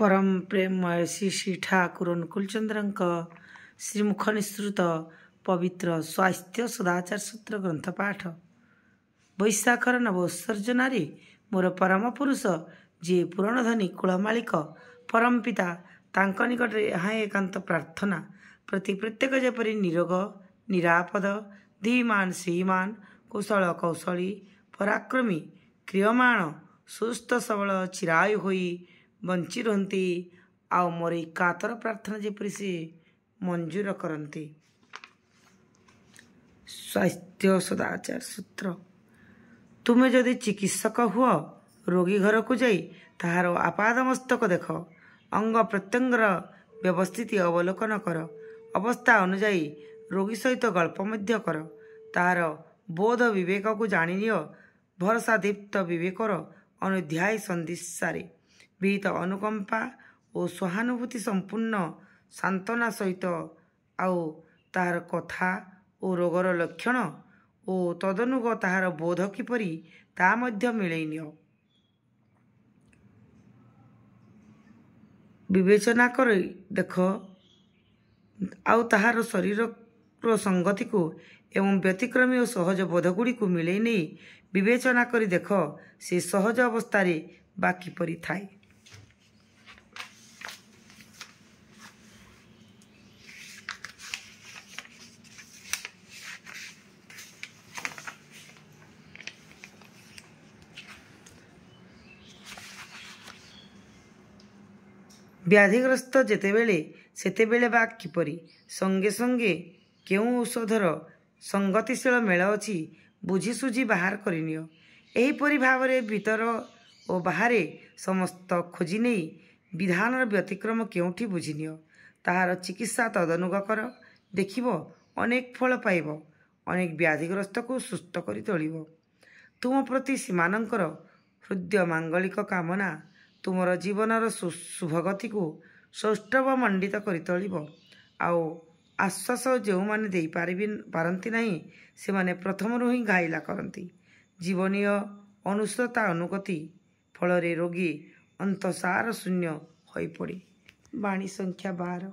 परम प्रेममय श्री ठाकुर अनुकूलचंद्र श्रीमुख निसृत पवित्र स्वास्थ्य सदाचार सूत्र ग्रंथ पाठ बैशाखर नवोत्सर्जनारे मोर परम पुरुष जी पुराणधनी कुल मालिक परम पिता तांक निकट यहाँ एकांत प्रार्थना प्रति प्रत्येक जेपरी निरोग निरापद धीमान श्रीमान कुशल कौशली पराक्रमी क्रियमाण सुस्थ सबल चिरायु होई बंची रहती आओ मोर कातर प्रार्थना जेपरी से मंजूर करती। स्वास्थ्य सदाचार सूत्र तुमे जदि चिकित्सक हुआ रोगी घर को जाई ताहार आपाद मस्तक देख अंग प्रत्यंगर व्यवस्थिति अवलोकन कर अवस्था अनुजाई रोगी सहित गल्प मध्य कर ताहार बोध विवेक को जानी नियो भरसा दीप्त विवेकर अनुध्याय संदिशारे विहित अनुकंपा और सहानुभूति संपूर्ण सांत्वना सहित आउ ताहार कथा और रोगर लक्षण और तदनुग ताहार बोध किपरि ता मध्य मिलई नियो विवेचना कर देख आउ ताहार शरीर संगति को एवं व्यतिक्रमी और सहज बोधगुड़ी को मिलई नहीं विवेचना करी देख से सहज अवस्था बा किपरि थाए। व्याधिग्रस्त जेतेबेले सेतेबेले बा किपरि संगे संगे केउं औषधर संगतिशील मेल अछि बुझी सुझी बाहर करिनियो एहीपरि भावरे भीतर और बाहरे समस्त खोजी नहीं विधान व्यतिक्रम केउठी बुझिनियो ताहार चिकित्सा तदनुग कर देखिबो अनेक फल पाइबो अनेक व्याधिग्रस्त को सुस्थ करि तोलिबो तुम प्रति सीमानंकर हृदय मांगलिक कामना तुमर जीवनर शुभगति को सौष्ठव मंडित करि तोलिबो आउ आश्वास जो माने देई पारंती नहीं से माने प्रथमरु ही घाइला करती जीवनीय अनुसृता अनुगति फल रोगी अंतसार शून्य होई पड़ी। वाणी संख्या 12।